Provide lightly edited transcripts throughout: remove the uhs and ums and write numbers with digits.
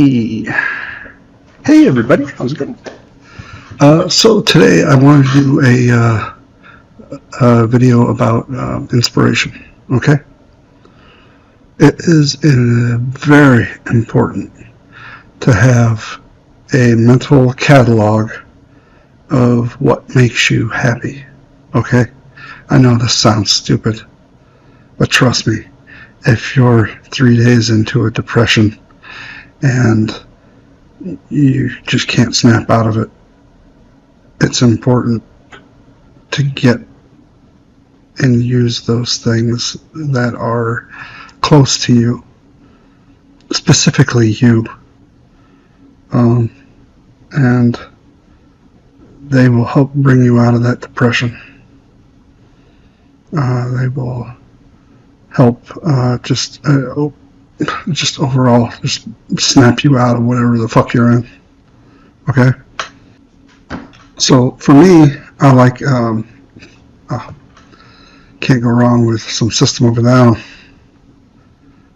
Hey everybody, how's it going? So today I want to do a video about inspiration, okay? It is very important to have a mental catalog of what makes you happy, okay? I know this sounds stupid, but trust me, if you're 3 days into a depression and you just can't snap out of it, it's important to get and use those things that are close to you, specifically you, and they will help bring you out of that depression. They will help just overall just snap you out of whatever the fuck you're in. Okay? So for me, I like can't go wrong with some System of a Down.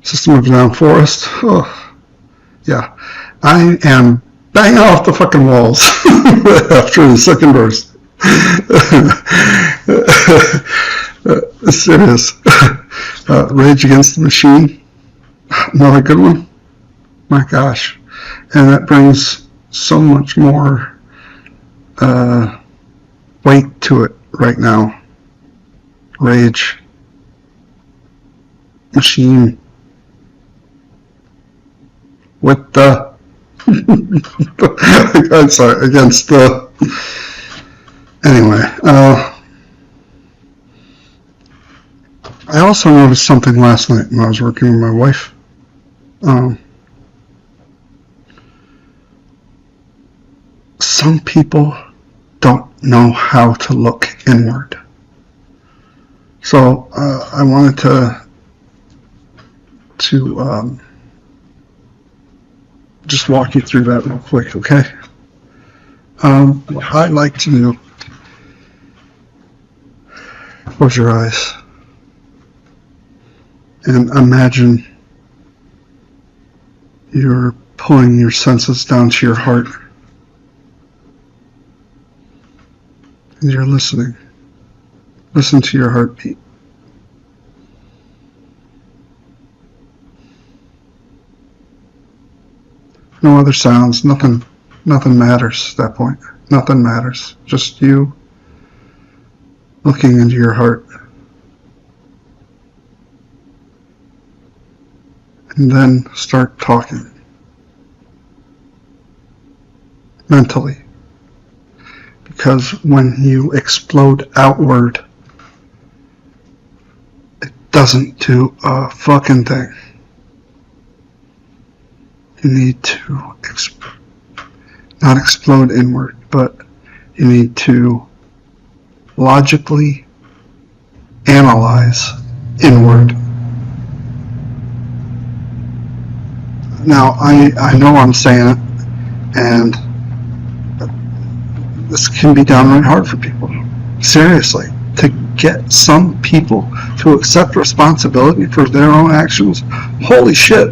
System of a Down Forest. Oh, yeah. I am banging off the fucking walls after the second verse. Serious. Rage Against the Machine. Another good one. My gosh. And that brings so much more weight to it right now. Rage. Machine. With the I'm sorry, against the anyway, I also noticed something last night when I was working with my wife. Some people don't know how to look inward. So I wanted to just walk you through that real quick, okay? What I like to do, close your eyes and imagine you're pulling your senses down to your heart and you're listening. Listen to your heartbeat. No other sounds, nothing matters at that point. Nothing matters. Just you looking into your heart. And then start talking. Mentally. Because when you explode outward, it doesn't do a fucking thing. You need to not explode inward, but you need to logically analyze inward. Now, I know I'm saying it, and this can be downright hard for people. Seriously, to get some people to accept responsibility for their own actions, holy shit.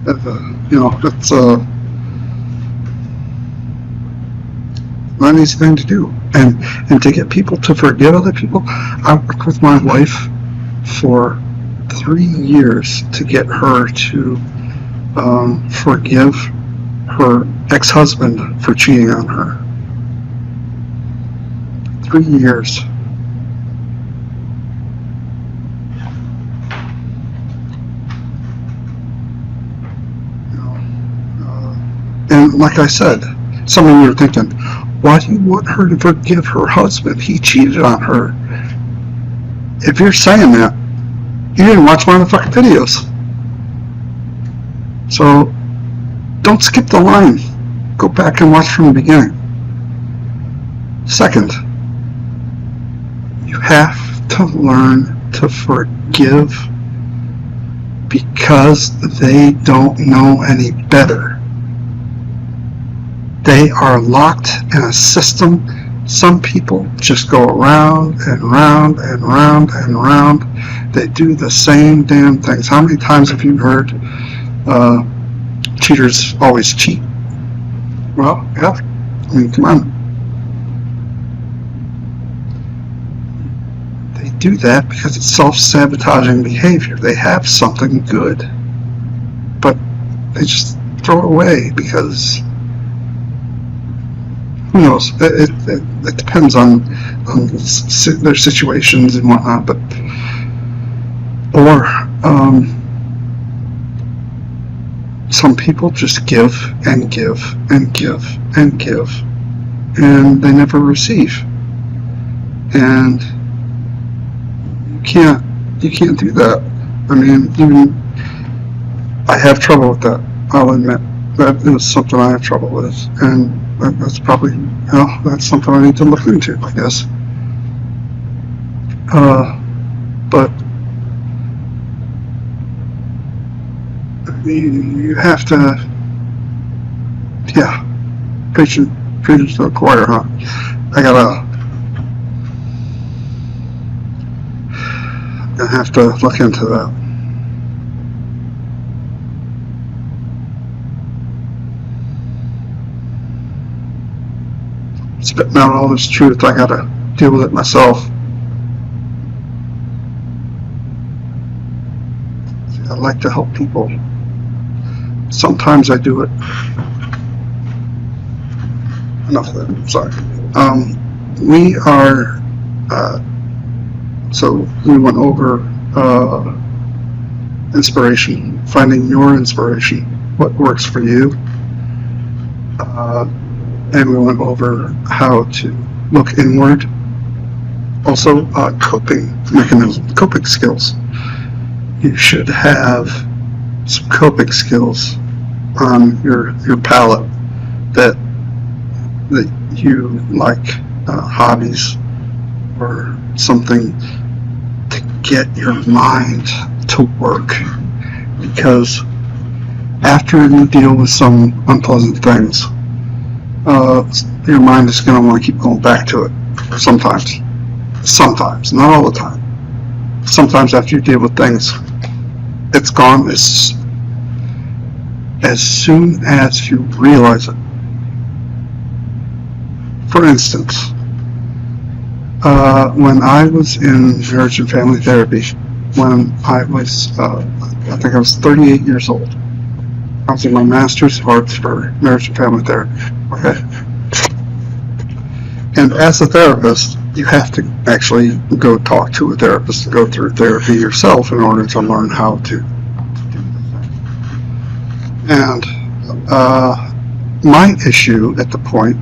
That's not an easy thing to do. And to get people to forgive other people, I worked with my wife for 3 years to get her to forgive her ex-husband for cheating on her. 3 years. And like I said, some of you are thinking, why do you want her to forgive her husband? He cheated on her. If you're saying that, you didn't watch one of the fucking videos. So, don't skip the line. Go back and watch from the beginning. Second, you have to learn to forgive because they don't know any better. They are locked in a system Some people just go around and round and round and round. They do the same damn things. How many times have you heard cheaters always cheat? Well, yeah. I mean, come on. They do that because it's self-sabotaging behavior. They have something good, but they just throw it away because who knows? It depends on their situations and whatnot, but some people just give and give and give and give, and they never receive. And you can't do that. I mean, even I have trouble with that. I'll admit that is something I have trouble with, and that's probably, that's something I need to look into, I guess. But you have to, preach to the choir, huh? I have to look into that. Spitting out all this truth, I gotta deal with it myself. I like to help people. Sometimes I do it. Enough of that, sorry. So we went over inspiration, finding your inspiration, what works for you. And we went over how to look inward. Also, coping mechanisms, coping skills. You should have some coping skills on your palette that you like, hobbies or something to get your mind to work. Because after you deal with some unpleasant things, your mind is going to want to keep going back to it. Sometimes, not all the time. Sometimes after you deal with things, it's gone as soon as you realize it. For instance, when I was in marriage and family therapy, when I was, I think I was 38 years old. I was in my master's of arts for marriage and family therapy. Okay. And as a therapist, you have to actually go talk to a therapist and go through therapy yourself in order to learn how to do the thing. And my issue at the point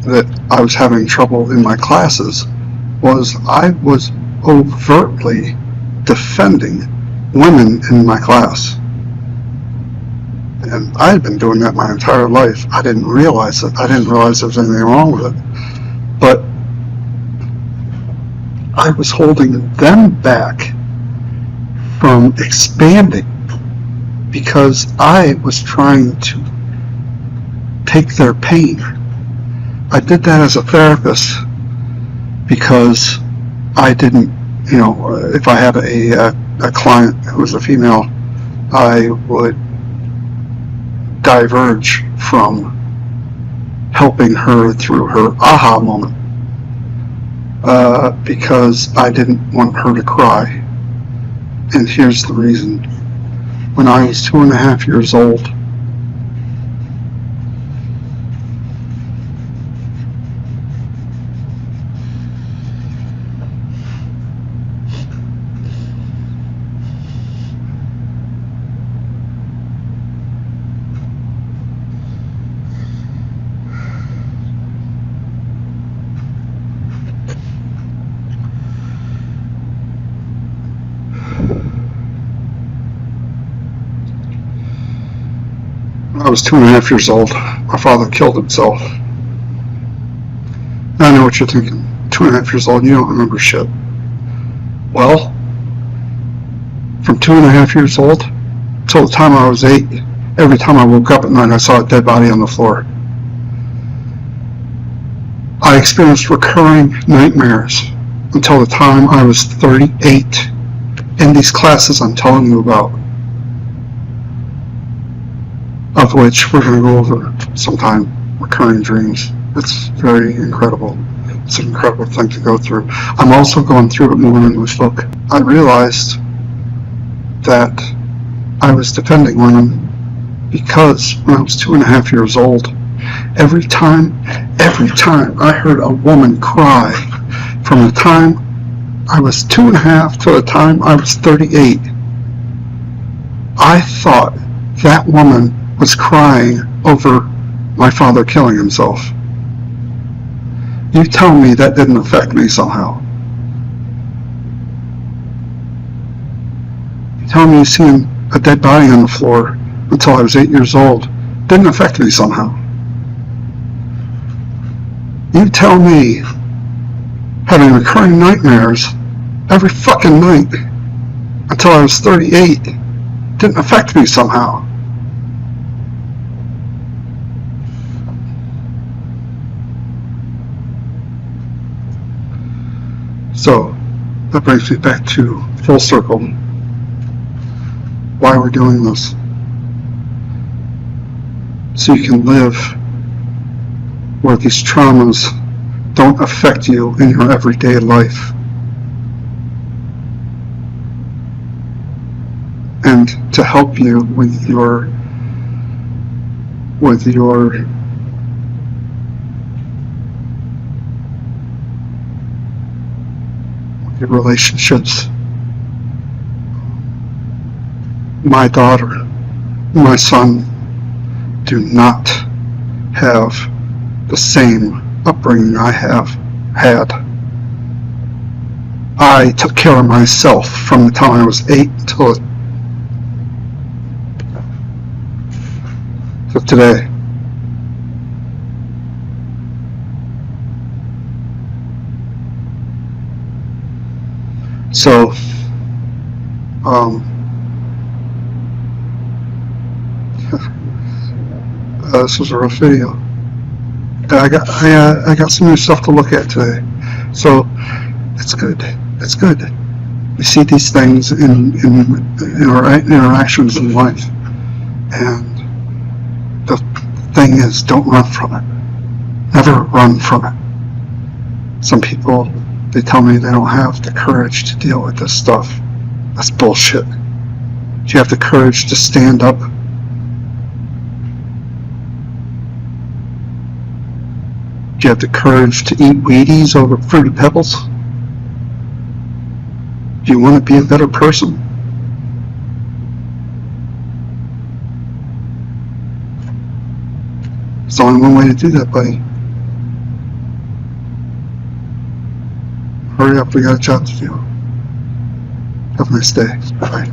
that I was having trouble in my classes was I was overtly defending women in my class. And I had been doing that my entire life. I didn't realize it. I didn't realize there was anything wrong with it. But I was holding them back from expanding because I was trying to take their pain. I did that as a therapist because I didn't, if I had a client who was a female, I would diverge from helping her through her aha moment because I didn't want her to cry. And here's the reason. When I was 2.5 years old, I was 2.5 years old. My father killed himself. Now I know what you're thinking. 2.5 years old, you don't remember shit. Well, from 2.5 years old till the time I was 8, every time I woke up at night, I saw a dead body on the floor. I experienced recurring nightmares until the time I was 38 in these classes I'm telling you about, of which we're going to go over sometime. Recurring dreams. It's very incredible. It's an incredible thing to go through. I'm also going through it more in this book. I realized that I was defending women because when I was 2.5 years old, every time I heard a woman cry, from the time I was 2.5 to the time I was 38, I thought that woman was crying over my father killing himself. You tell me that didn't affect me somehow. You tell me seeing a dead body on the floor until I was 8 years old didn't affect me somehow. You tell me having recurring nightmares every fucking night until I was 38 didn't affect me somehow. So that brings me back to full circle. Why we're doing this. So you can live where these traumas don't affect you in your everyday life. And to help you with your relationships. My daughter, my son do not have the same upbringing I have had. I took care of myself from the time I was 8 till today. So, this was a rough video. I got some new stuff to look at today. So, it's good. It's good. We see these things in our interactions in life, and the thing is, don't run from it. Never run from it. Some people, they tell me they don't have the courage to deal with this stuff. That's bullshit. Do you have the courage to stand up? Do you have the courage to eat Wheaties over Fruity Pebbles? Do you want to be a better person? There's only one way to do that, buddy. Hurry up, we got a job to do. Have a nice day. Bye.